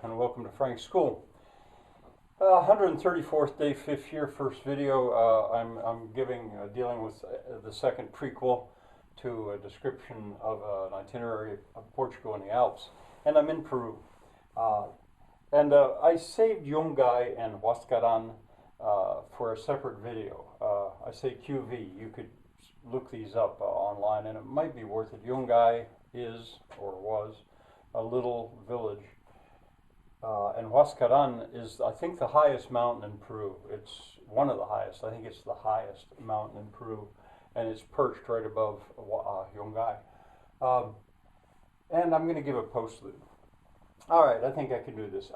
and welcome to Frank's School. 134th day, 5th year, first video. I'm dealing with the second prequel to a description of an itinerary of Portugal and the Alps, and I'm in Peru. I saved Yungay and Huascaran for a separate video. I say QV. You could look these up online, and it might be worth it. Yungay is, or was, a little village. And Huascaran is, I think, the highest mountain in Peru. It's one of the highest. I think it's the highest mountain in Peru, and it's perched right above Yungay. And I'm going to give a postlude. All right, I think I can do this.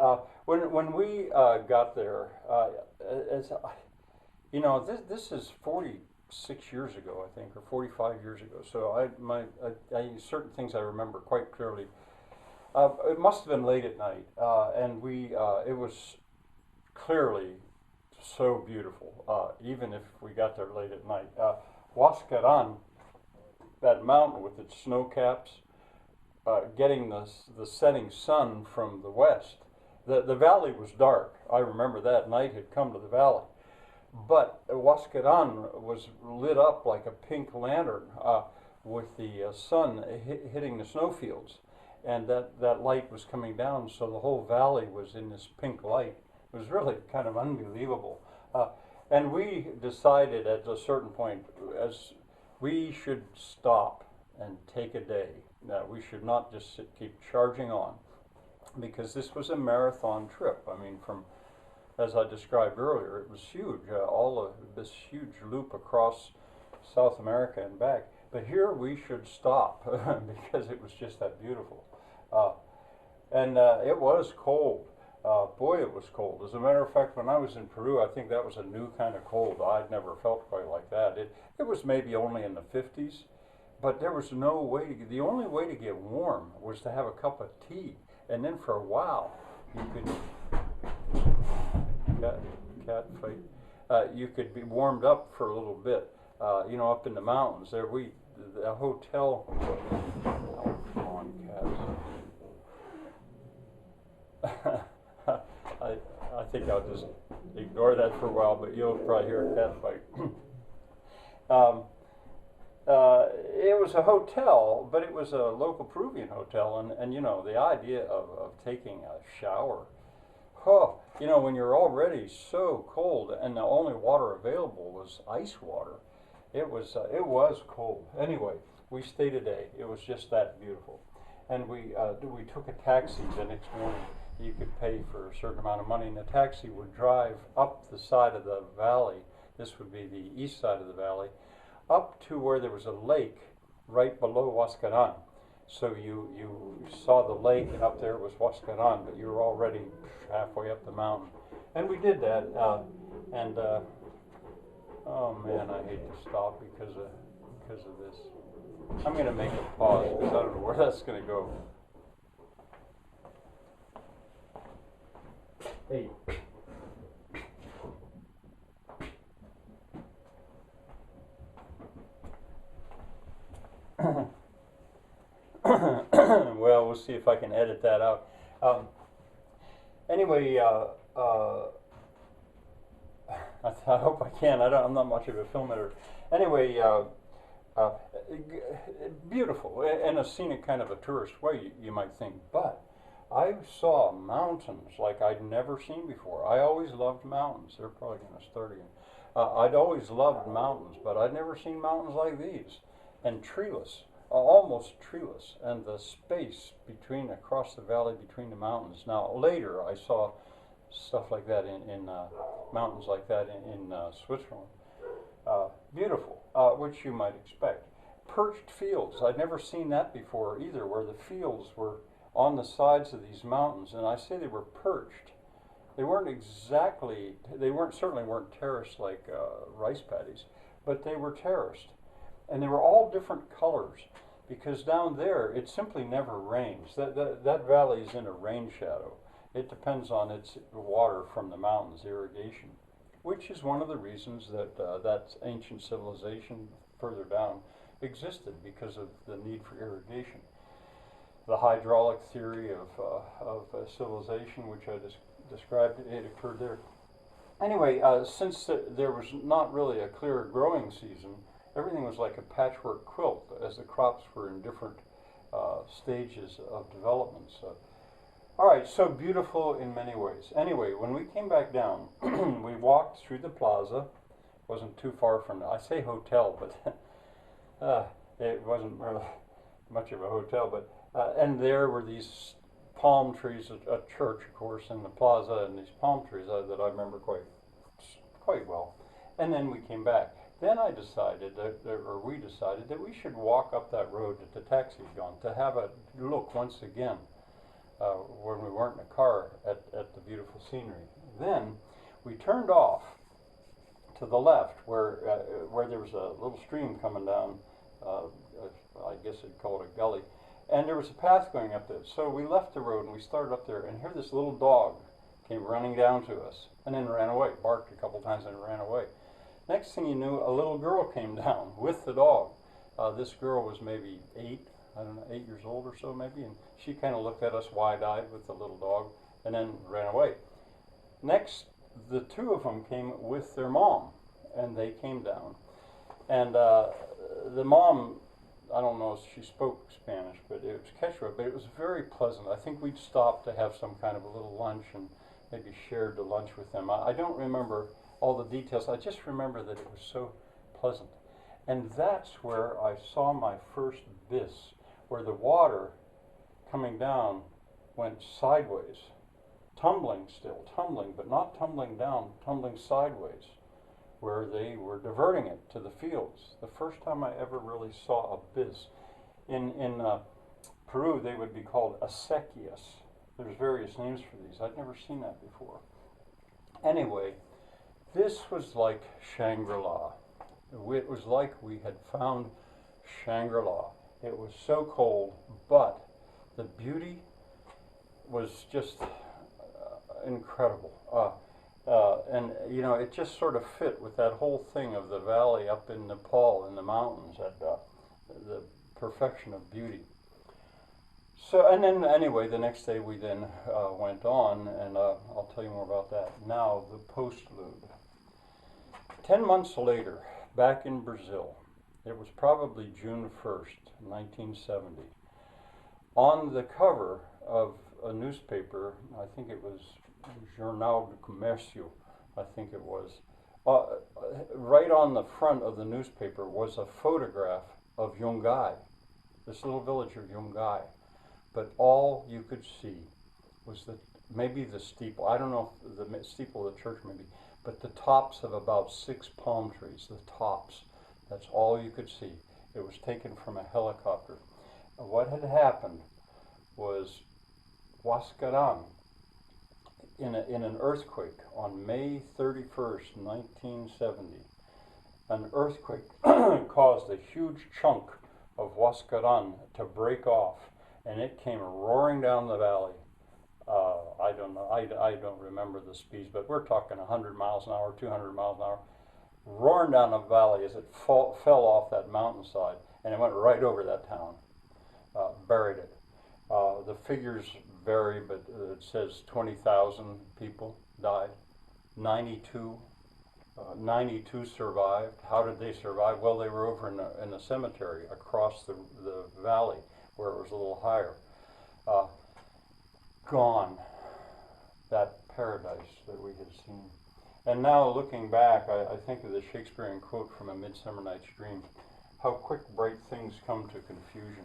When we got there, this is 46 years ago, I think, or 45 years ago. So certain things I remember quite clearly. It must have been late at night, and it was clearly so beautiful, even if we got there late at night. Huascaran, that mountain with its snow caps, getting the setting sun from the west. The valley was dark. I remember that night had come to the valley. But Huascaran was lit up like a pink lantern with the sun hitting the snowfields. And that light was coming down, so the whole valley was in this pink light. It was really kind of unbelievable. And we decided at a certain point, as we should stop and take a day. That we should not just keep charging on, because this was a marathon trip. I mean, from, as I described earlier, it was huge, all of this huge loop across South America and back. But here we should stop because it was just that beautiful. It was cold. Boy, it was cold. As a matter of fact, when I was in Peru, I think that was a new kind of cold. I'd never felt quite like that. It was maybe only in the 50s, but there was no way the only way to get warm was to have a cup of tea. And then for a while, you could be warmed up for a little bit, up in the mountains. The hotel, oh, come on, cats. I think I'll just ignore that for a while, but you'll probably hear a cat fight. It was a hotel, but it was a local Peruvian hotel, and the idea of taking a shower, when you're already so cold and the only water available was ice water, it was cold. Anyway, we stayed a day. It was just that beautiful, and we took a taxi the next morning. You could pay for a certain amount of money, and the taxi would drive up the side of the valley. This would be the east side of the valley, up to where there was a lake right below Huascaran. So you saw the lake, and up there was Huascaran, but you were already halfway up the mountain. And we did that, oh man, I hate to stop because of this. I'm going to make a pause because I don't know where that's going to go. Hey. Well, we'll see if I can edit that out. Anyway, I hope I can. I'm not much of a film editor. Anyway, beautiful, in a scenic kind of a tourist way, you might think. But I saw mountains like I'd never seen before. I always loved mountains. They're probably going to start again. I'd always loved mountains, but I'd never seen mountains like these. And treeless, almost treeless, and the space across the valley between the mountains. Now, later I saw stuff like that in mountains like that in Switzerland. Beautiful, which you might expect. Perched fields, I'd never seen that before either, where the fields were on the sides of these mountains, and I say they were perched. They certainly weren't terraced like rice paddies, but they were terraced. And they were all different colors, because down there it simply never rains. That valley is in a rain shadow. It depends on its water from the mountains, irrigation, which is one of the reasons that ancient civilization further down existed, because of the need for irrigation. the hydraulic theory of civilization, which I described, it occurred there. Anyway, since there was not really a clear growing season, everything was like a patchwork quilt as the crops were in different stages of development. So, all right, so beautiful in many ways. Anyway, when we came back down, we walked through the plaza. Wasn't too far from, I say hotel, but it wasn't really much of a hotel. But and there were these palm trees, a church, of course, in the plaza, and these palm trees that I remember quite well. And then we came back. Then I decided, or we decided, that we should walk up that road that the taxi had gone, to have a look once again when we weren't in a car at the beautiful scenery. Then we turned off to the left where there was a little stream coming down, I guess you'd call it a gully, and there was a path going up there. So we left the road and we started up there, and here this little dog came running down to us and then ran away, barked a couple times and ran away. Next thing you knew, a little girl came down with the dog. This girl was maybe 8 years old or so maybe, and she kind of looked at us wide-eyed with the little dog and then ran away. Next, the two of them came with their mom, and they came down. And the mom, I don't know if she spoke Spanish, but it was Quechua, but it was very pleasant. I think we'd stopped to have some kind of a little lunch and maybe shared the lunch with them. I don't remember all the details. I just remember that it was so pleasant. And that's where I saw my first bis, where the water coming down went sideways, tumbling still, tumbling, but not tumbling down, tumbling sideways, where they were diverting it to the fields. The first time I ever really saw a bis. In Peru, they would be called acequias. There's various names for these. I'd never seen that before. Anyway, this was like Shangri-la. It was like we had found Shangri-la. It was so cold, but the beauty was just incredible. And you know, it just sort of fit with that whole thing of the valley up in Nepal in the mountains, at the perfection of beauty. So, and then anyway, the next day we then went on, and I'll tell you more about that. Now, the postlude. 10 months later, back in Brazil, it was probably June 1st, 1970. On the cover of a newspaper, I think it was Jornal do Comércio, I think it was, right on the front of the newspaper was a photograph of Yungay, this little village of Yungay. But all you could see was maybe the steeple, I don't know if the steeple of the church maybe, but the tops of about 6 palm trees, the tops. That's all you could see. It was taken from a helicopter. What had happened was Huascaran, in an earthquake on May 31st, 1970, an earthquake caused a huge chunk of Huascaran to break off, and it came roaring down the valley. I don't know, I don't remember the speeds, but we're talking 100 miles an hour, 200 miles an hour, roaring down the valley as it fell off that mountainside, and it went right over that town, buried it. The figures vary, but it says 20,000 people died, 92 survived. How did they survive? Well, they were over in the cemetery across the valley where it was a little higher. Gone, that paradise that we had seen. And now looking back, I think of the Shakespearean quote from A Midsummer Night's Dream, how quick bright things come to confusion.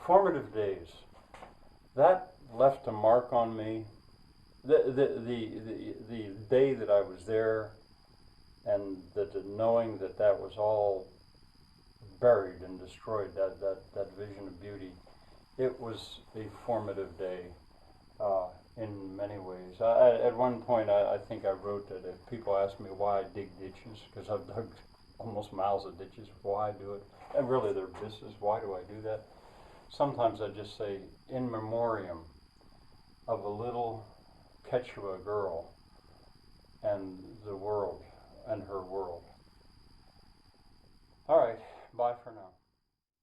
Formative days. That left a mark on me. The day that I was there, and the knowing that was all buried and destroyed, that vision of beauty, it was a formative day in many ways. At one point, I think I wrote that if people ask me why I dig ditches, because I've dug almost miles of ditches, why I do it, and really they're business, why do I do that? Sometimes I just say, in memoriam of a little Quechua girl and the world, and her world. All right, bye for now.